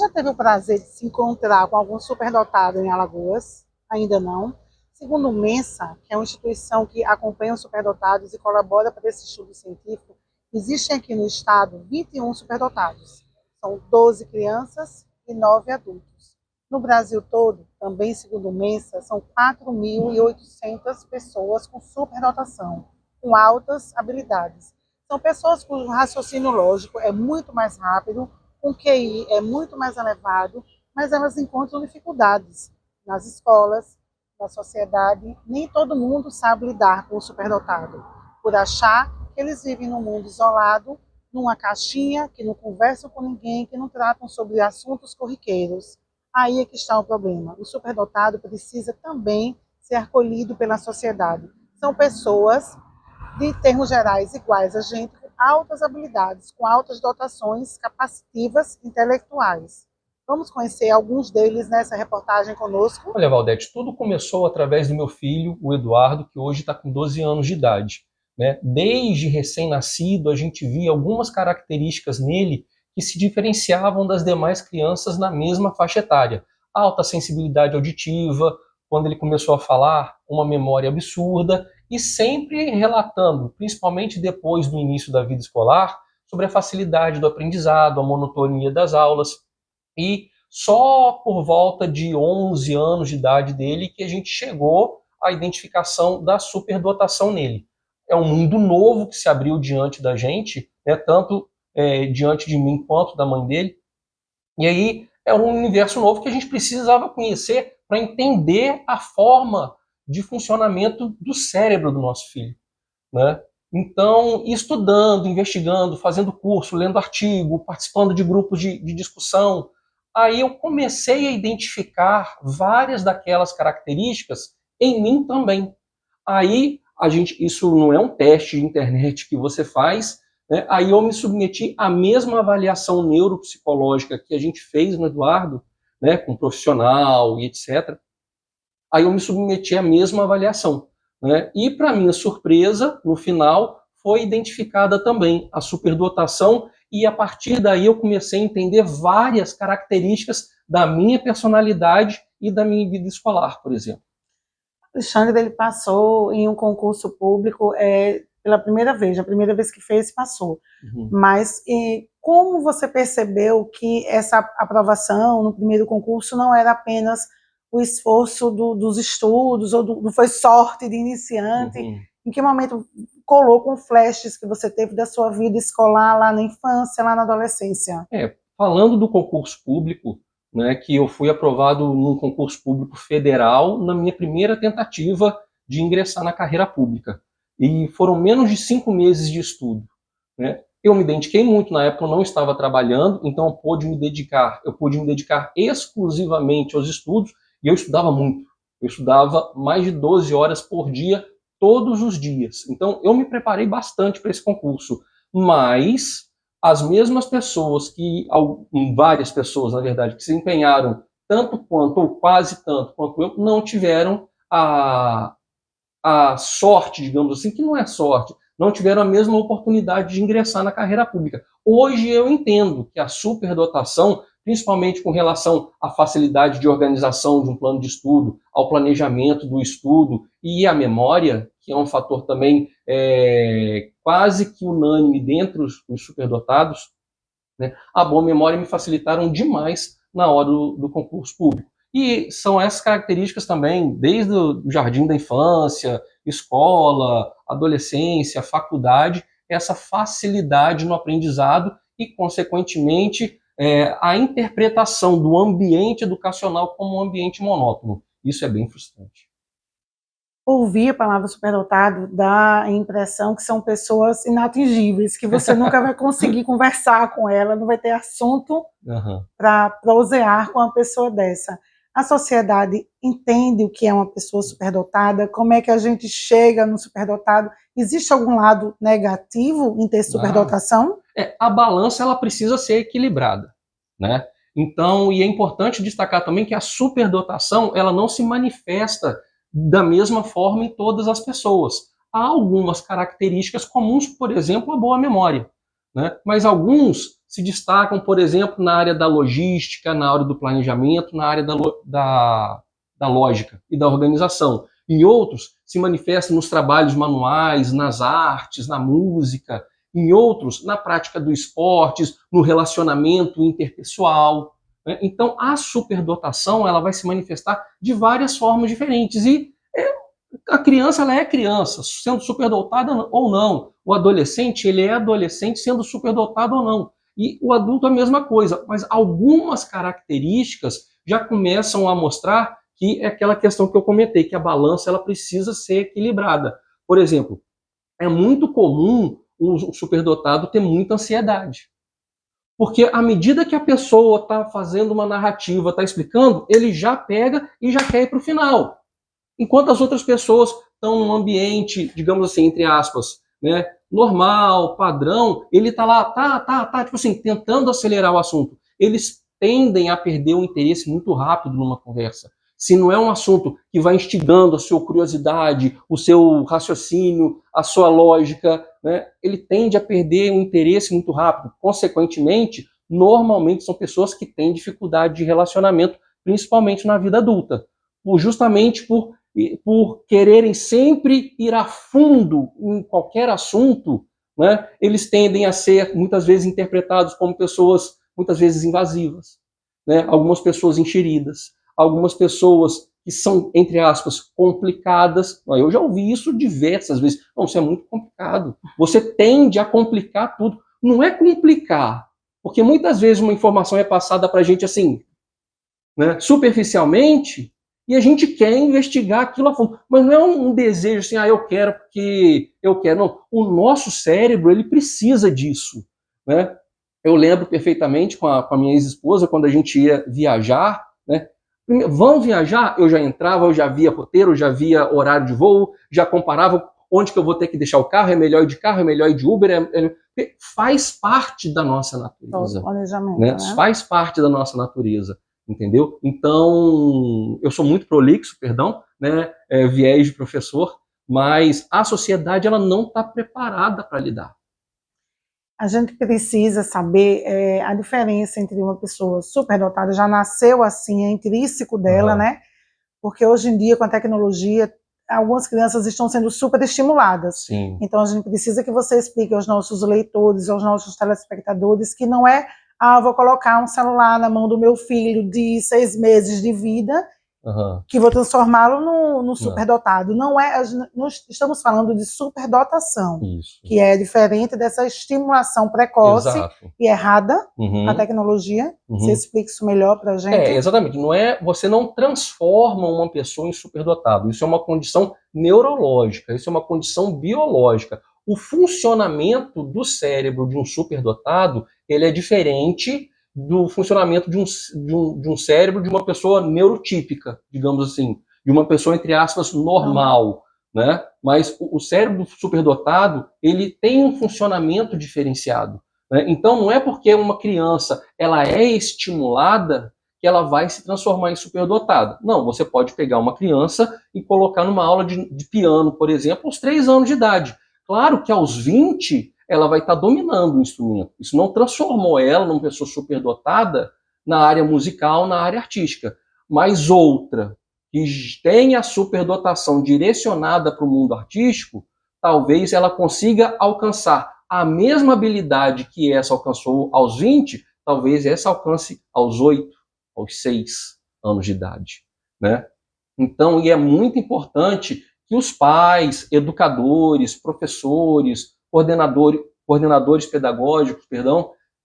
já teve o prazer de se encontrar com algum superdotado em Alagoas? Ainda não. Segundo o Mensa, que é uma instituição que acompanha os superdotados e colabora para esse estudo científico, existem aqui no estado 21 superdotados. São 12 crianças e 9 adultos. No Brasil todo, também segundo o Mensa, são 4.800 pessoas com superdotação, com altas habilidades. São pessoas cujo raciocínio lógico é muito mais rápido, com QI é muito mais elevado, mas elas encontram dificuldades nas escolas, na sociedade. Nem todo mundo sabe lidar com o superdotado, por achar que eles vivem num mundo isolado, numa caixinha, que não conversam com ninguém, que não tratam sobre assuntos corriqueiros. Aí é que está o problema. O superdotado precisa também ser acolhido pela sociedade. São pessoas, de termos gerais, iguais a gente, com altas habilidades, com altas dotações capacitivas intelectuais. Vamos conhecer alguns deles nessa reportagem conosco? Olha, Valdete, tudo começou através do meu filho, o Eduardo, que hoje está com 12 anos de idade. Né? Desde recém-nascido, a gente via algumas características nele que se diferenciavam das demais crianças na mesma faixa etária. Alta sensibilidade auditiva, quando ele começou a falar, uma memória absurda, e sempre relatando, principalmente depois do início da vida escolar, sobre a facilidade do aprendizado, a monotonia das aulas. E só por volta de 11 anos de idade dele que a gente chegou à identificação da superdotação nele. É um mundo novo que se abriu diante da gente, né, tanto diante de mim quanto da mãe dele. E aí é um universo novo que a gente precisava conhecer para entender a forma de funcionamento do cérebro do nosso filho, né? Então, estudando, investigando, fazendo curso, lendo artigo, participando de grupos de discussão, aí eu comecei a identificar várias daquelas características em mim também. Aí, isso não é um teste de internet que você faz, né? Aí eu me submeti à mesma avaliação neuropsicológica que a gente fez no Eduardo, né, com profissional e etc. Aí eu me submeti à mesma avaliação. Né? E, para minha surpresa, no final, foi identificada também a superdotação, e a partir daí eu comecei a entender várias características da minha personalidade e da minha vida escolar, por exemplo. Alexandre, ele passou em um concurso público pela primeira vez, a primeira vez que fez, passou. Uhum. Mas como você percebeu que essa aprovação no primeiro concurso não era apenas o esforço dos estudos, ou não foi sorte de iniciante? Uhum. Em que momento colou com flashes que você teve da sua vida escolar lá na infância, lá na adolescência? Falando do concurso público, né, que eu fui aprovado num concurso público federal na minha primeira tentativa de ingressar na carreira pública. E foram menos de 5 meses de estudo. Né? Eu me dediquei muito, na época eu não estava trabalhando, então eu pude me dedicar exclusivamente aos estudos, e eu estudava muito. Eu estudava mais de 12 horas por dia, todos os dias. Então eu me preparei bastante para esse concurso, mas as mesmas pessoas várias pessoas, na verdade, que se empenharam tanto quanto, ou quase tanto quanto eu, não tiveram a sorte, digamos assim, que não é sorte, não tiveram a mesma oportunidade de ingressar na carreira pública. Hoje eu entendo que a superdotação, principalmente com relação à facilidade de organização de um plano de estudo, ao planejamento do estudo e à memória, que é um fator também quase que unânime dentre os superdotados, né, a boa memória me facilitaram demais na hora do concurso público. E são essas características também, desde o jardim da infância, escola, adolescência, faculdade, essa facilidade no aprendizado e, consequentemente, a interpretação do ambiente educacional como um ambiente monótono. Isso é bem frustrante. Ouvir a palavra superdotado dá a impressão que são pessoas inatingíveis, que você nunca vai conseguir conversar com ela, não vai ter assunto para prosear com uma pessoa dessa. A sociedade entende o que é uma pessoa superdotada? Como é que a gente chega no superdotado? Existe algum lado negativo em ter superdotação? A balança ela precisa ser equilibrada, né? Então, e é importante destacar também que a superdotação ela não se manifesta da mesma forma em todas as pessoas. Há algumas características comuns, por exemplo, a boa memória, né? Mas alguns se destacam, por exemplo, na área da logística, na área do planejamento, na área da lógica e da organização. Em outros, se manifestam nos trabalhos manuais, nas artes, na música. Em outros, na prática do esporte, no relacionamento interpessoal. Né? Então, a superdotação ela vai se manifestar de várias formas diferentes. E a criança ela é criança, sendo superdotada ou não. O adolescente ele é adolescente, sendo superdotado ou não. E o adulto é a mesma coisa. Mas algumas características já começam a mostrar que é aquela questão que eu comentei, que a balança ela precisa ser equilibrada. Por exemplo, é muito comum o superdotado ter muita ansiedade. Porque à medida que a pessoa está fazendo uma narrativa, está explicando, ele já pega e já quer ir para o final. Enquanto as outras pessoas estão num ambiente, digamos assim, entre aspas, né, normal, padrão, ele está lá, tipo assim, tentando acelerar o assunto. Eles tendem a perder o interesse muito rápido numa conversa. Se não é um assunto que vai instigando a sua curiosidade, o seu raciocínio, a sua lógica, né, ele tende a perder o interesse muito rápido. Consequentemente, normalmente são pessoas que têm dificuldade de relacionamento, principalmente na vida adulta, justamente por quererem sempre ir a fundo em qualquer assunto, né, eles tendem a ser, muitas vezes, interpretados como pessoas, muitas vezes, invasivas, né, algumas pessoas enxeridas, algumas pessoas que são, entre aspas, complicadas. Eu já ouvi isso diversas vezes. Não, isso é muito complicado. Você tende a complicar tudo. Não é complicar, porque muitas vezes uma informação é passada para a gente assim, né, superficialmente, e a gente quer investigar aquilo a fundo. Mas não é um desejo assim, eu quero porque eu quero. Não. O nosso cérebro, ele precisa disso. Né? Eu lembro perfeitamente com a minha ex-esposa, quando a gente ia viajar, né? Vão viajar? Eu já entrava, eu já via roteiro, eu já via horário de voo, já comparava onde que eu vou ter que deixar o carro, é melhor ir de carro, é melhor ir de Uber, faz parte da nossa natureza. Planejamento, né? Né? Faz parte da nossa natureza, entendeu? Então, eu sou muito prolixo, perdão, né? Viés de professor, mas a sociedade ela não está preparada para lidar. A gente precisa saber a diferença entre uma pessoa superdotada, já nasceu assim, é intrínseco dela, né? Porque hoje em dia, com a tecnologia, algumas crianças estão sendo super estimuladas. Sim. Então, a gente precisa que você explique aos nossos leitores, aos nossos telespectadores, que não é, vou colocar um celular na mão do meu filho de 6 meses de vida, que vou transformá-lo no superdotado. Não nós estamos falando de superdotação, que é diferente dessa estimulação precoce. Exato. E errada, a tecnologia. Você explica isso melhor para a gente? Exatamente. Você não transforma uma pessoa em superdotado. Isso é uma condição neurológica, isso é uma condição biológica. O funcionamento do cérebro de um superdotado, ele é diferente do funcionamento de um cérebro de uma pessoa neurotípica, digamos assim, de uma pessoa, entre aspas, normal, né? Mas o cérebro do superdotado, ele tem um funcionamento diferenciado, né? Então, não é porque uma criança ela é estimulada que ela vai se transformar em superdotada. Não, você pode pegar uma criança e colocar numa aula de piano, por exemplo, aos 3 anos de idade. Claro que aos 20 ela vai estar dominando o instrumento. Isso não transformou ela numa pessoa superdotada na área musical, na área artística. Mas outra, que tem a superdotação direcionada para o mundo artístico, talvez ela consiga alcançar a mesma habilidade que essa alcançou aos 20, talvez essa alcance aos 8, aos 6 anos de idade. Né? Então, e é muito importante que os pais, educadores, professores, coordenadores pedagógicos,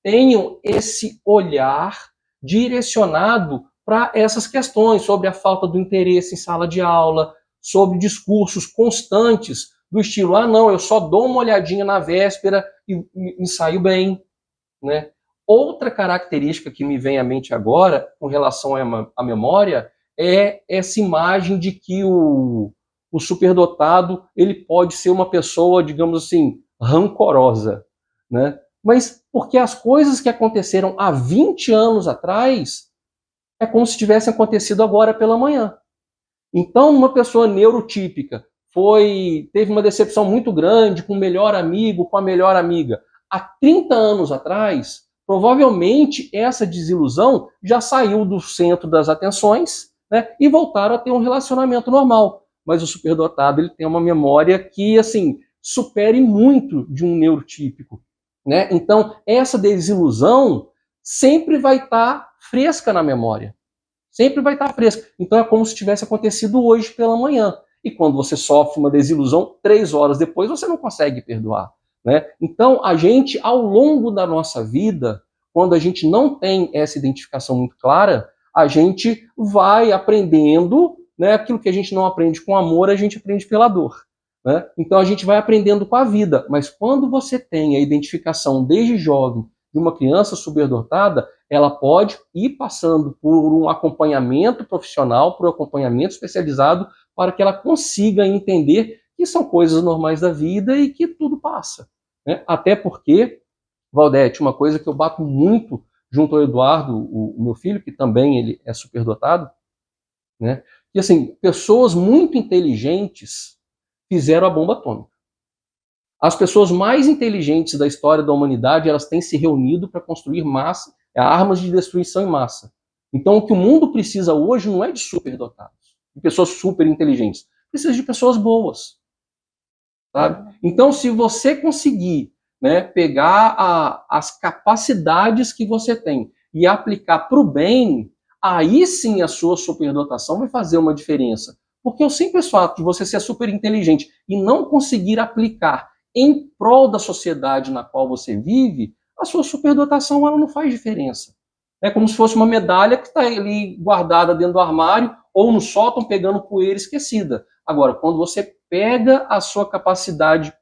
tenham esse olhar direcionado para essas questões, sobre a falta do interesse em sala de aula, sobre discursos constantes do estilo, não, eu só dou uma olhadinha na véspera e me saio bem. Né? Outra característica que me vem à mente agora, com relação à memória, é essa imagem de que o superdotado ele pode ser uma pessoa, digamos assim, rancorosa, né? Mas porque as coisas que aconteceram há 20 anos atrás é como se tivessem acontecido agora pela manhã. Então, uma pessoa neurotípica teve uma decepção muito grande com o melhor amigo, com a melhor amiga. Há 30 anos atrás, Provavelmente essa desilusão já saiu do centro das atenções, né, e voltaram a ter um relacionamento normal. Mas o superdotado ele tem uma memória que assim supere muito de um neurotípico, né? Então essa desilusão sempre vai estar fresca na memória, sempre vai estar fresca. Então é como se tivesse acontecido hoje pela manhã. E quando você sofre uma desilusão, 3 horas depois você não consegue perdoar, né? Então a gente, ao longo da nossa vida, quando a gente não tem essa identificação muito clara, a gente vai aprendendo, né? Aquilo que a gente não aprende com amor, a gente aprende pela dor, né? Então a gente vai aprendendo com a vida. Mas quando você tem a identificação desde jovem de uma criança superdotada, ela pode ir passando por um acompanhamento profissional, por um acompanhamento especializado, para que ela consiga entender que são coisas normais da vida e que tudo passa, né? Até porque, Valdete, uma coisa que eu bato muito junto ao Eduardo, o meu filho, que também ele é superdotado, né? Que assim, pessoas muito inteligentes fizeram a bomba atômica. As pessoas mais inteligentes da história da humanidade, elas têm se reunido para construir armas de destruição em massa. Então, o que o mundo precisa hoje não é de superdotados, de pessoas super inteligentes. Precisa de pessoas boas, sabe? Então, se você conseguir, né, pegar as capacidades que você tem e aplicar para o bem, aí sim a sua superdotação vai fazer uma diferença. Porque o simples fato de você ser super inteligente e não conseguir aplicar em prol da sociedade na qual você vive, a sua superdotação ela não faz diferença. É como se fosse uma medalha que está ali guardada dentro do armário ou no sótão pegando poeira esquecida. Agora, quando você pega a sua capacidade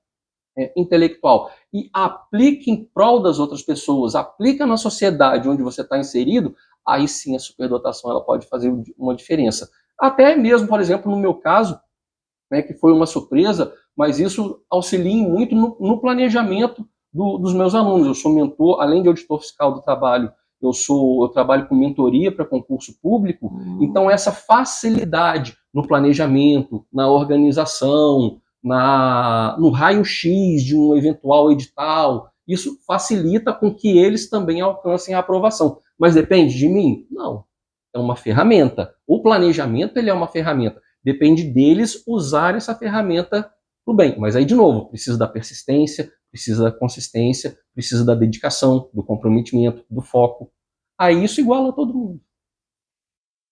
intelectual e aplica em prol das outras pessoas, aplica na sociedade onde você está inserido, aí sim a superdotação ela pode fazer uma diferença. Até mesmo, por exemplo, no meu caso, né, que foi uma surpresa, mas isso auxilia muito no planejamento dos meus alunos. Eu sou mentor, além de auditor fiscal do trabalho, eu trabalho com mentoria para concurso público, então essa facilidade no planejamento, na organização, no raio-x de um eventual edital, isso facilita com que eles também alcancem a aprovação. Mas depende de mim? Não. É uma ferramenta. O planejamento ele é uma ferramenta. Depende deles usar essa ferramenta para o bem. Mas aí, de novo, precisa da persistência, precisa da consistência, precisa da dedicação, do comprometimento, do foco. Aí isso iguala a todo mundo.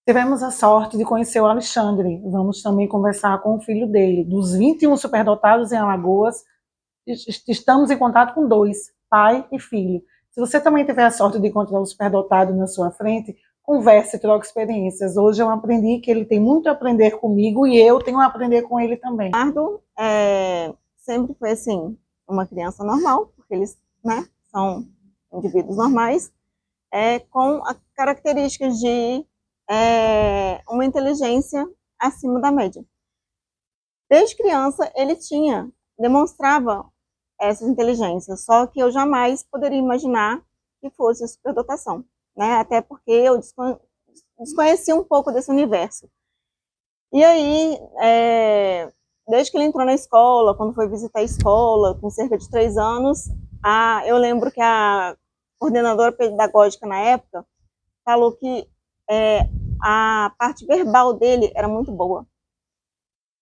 Tivemos a sorte de conhecer o Alexandre. Vamos também conversar com o filho dele. Dos 21 superdotados em Alagoas, estamos em contato com 2, pai e filho. Se você também tiver a sorte de encontrar um superdotado na sua frente, converse, troque experiências. Hoje eu aprendi que ele tem muito a aprender comigo e eu tenho a aprender com ele também. Eduardo sempre foi assim, uma criança normal, porque eles, né, são indivíduos normais, com características de uma inteligência acima da média. Desde criança ele demonstrava essas inteligências, só que eu jamais poderia imaginar que fosse superdotação, né? Até porque eu desconhecia um pouco desse universo. E aí, desde que ele entrou na escola, quando foi visitar a escola, com cerca de 3 anos, eu lembro que a coordenadora pedagógica na época falou que a parte verbal dele era muito boa.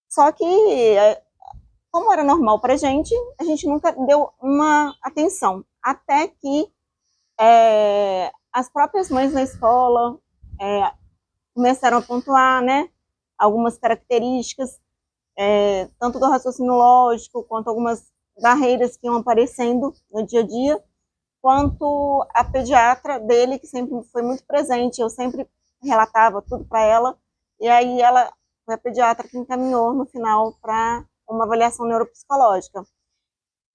Só que, como era normal para a gente nunca deu uma atenção. Até que as próprias mães na escola começaram a pontuar, né, algumas características, tanto do raciocínio lógico, quanto algumas barreiras que iam aparecendo no dia a dia, quanto a pediatra dele, que sempre foi muito presente, eu sempre relatava tudo para ela, e aí ela foi a pediatra que encaminhou no final para uma avaliação neuropsicológica.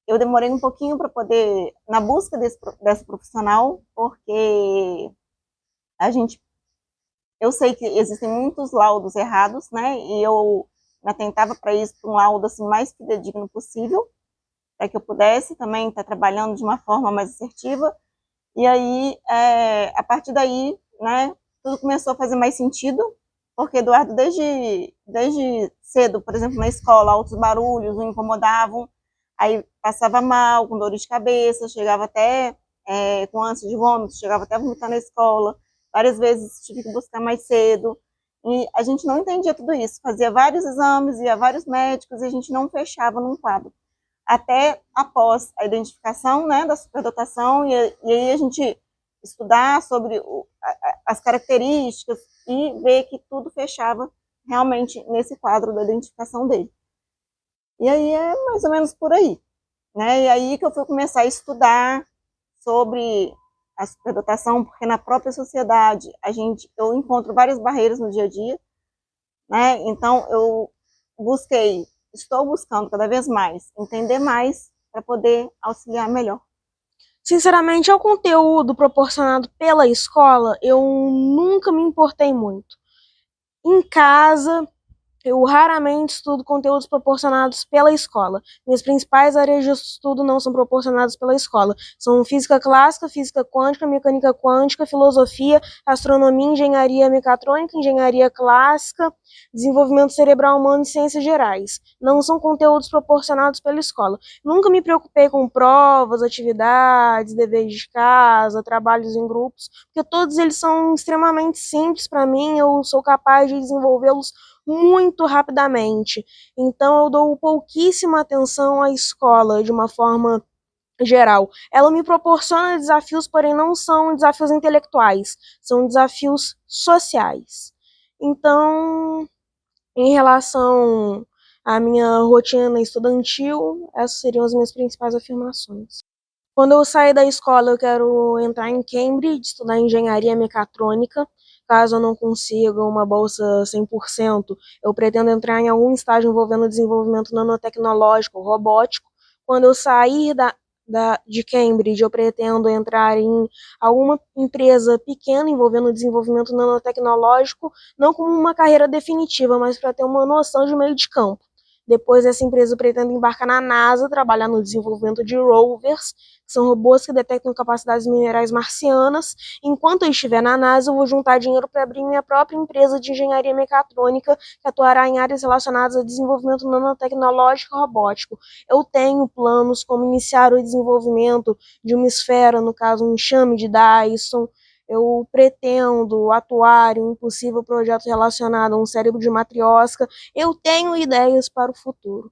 Eu demorei um pouquinho para poder, na busca dessa profissional, porque eu sei que existem muitos laudos errados, né, e eu me atentava para isso, para um laudo assim, mais fidedigno possível, para que eu pudesse também estar trabalhando de uma forma mais assertiva. E aí, a partir daí, né, tudo começou a fazer mais sentido, porque Eduardo, desde cedo, por exemplo, na escola, altos barulhos o incomodavam, aí passava mal, com dor de cabeça, chegava até com ânsia de vômito, chegava até a vomitar na escola, várias vezes tive que buscar mais cedo, e a gente não entendia tudo isso, fazia vários exames, ia a vários médicos, e a gente não fechava num quadro. Até após a identificação, né, da superdotação, e aí a gente estudar sobre as características e ver que tudo fechava realmente nesse quadro da identificação dele. E aí é mais ou menos por aí, né? E aí que eu fui começar a estudar sobre a superdotação, porque na própria sociedade eu encontro várias barreiras no dia a dia, né? Então eu estou buscando cada vez mais entender mais para poder auxiliar melhor. Sinceramente, ao conteúdo proporcionado pela escola, eu nunca me importei muito. Em casa, eu raramente estudo conteúdos proporcionados pela escola. Minhas principais áreas de estudo não são proporcionadas pela escola. São física clássica, física quântica, mecânica quântica, filosofia, astronomia, engenharia mecatrônica, engenharia clássica, desenvolvimento cerebral humano e ciências gerais. Não são conteúdos proporcionados pela escola. Nunca me preocupei com provas, atividades, deveres de casa, trabalhos em grupos, porque todos eles são extremamente simples para mim, eu sou capaz de desenvolvê-los muito rapidamente. Então eu dou pouquíssima atenção à escola de uma forma geral. Ela me proporciona desafios, porém não são desafios intelectuais, são desafios sociais. Então, em relação à minha rotina estudantil, essas seriam as minhas principais afirmações. Quando eu sair da escola, eu quero entrar em Cambridge, estudar engenharia mecatrônica. Caso eu não consiga uma bolsa 100%, eu pretendo entrar em algum estágio envolvendo desenvolvimento nanotecnológico, robótico. Quando eu sair de Cambridge, eu pretendo entrar em alguma empresa pequena envolvendo desenvolvimento nanotecnológico, não como uma carreira definitiva, mas para ter uma noção de meio de campo. Depois dessa empresa, eu pretendo embarcar na NASA, trabalhar no desenvolvimento de rovers, que são robôs que detectam capacidades minerais marcianas. Enquanto eu estiver na NASA, eu vou juntar dinheiro para abrir minha própria empresa de engenharia mecatrônica, que atuará em áreas relacionadas a desenvolvimento nanotecnológico e robótico. Eu tenho planos como iniciar o desenvolvimento de uma esfera, no caso um enxame de Dyson. Eu pretendo atuar em um possível projeto relacionado a um cérebro de matriosca. Eu tenho ideias para o futuro.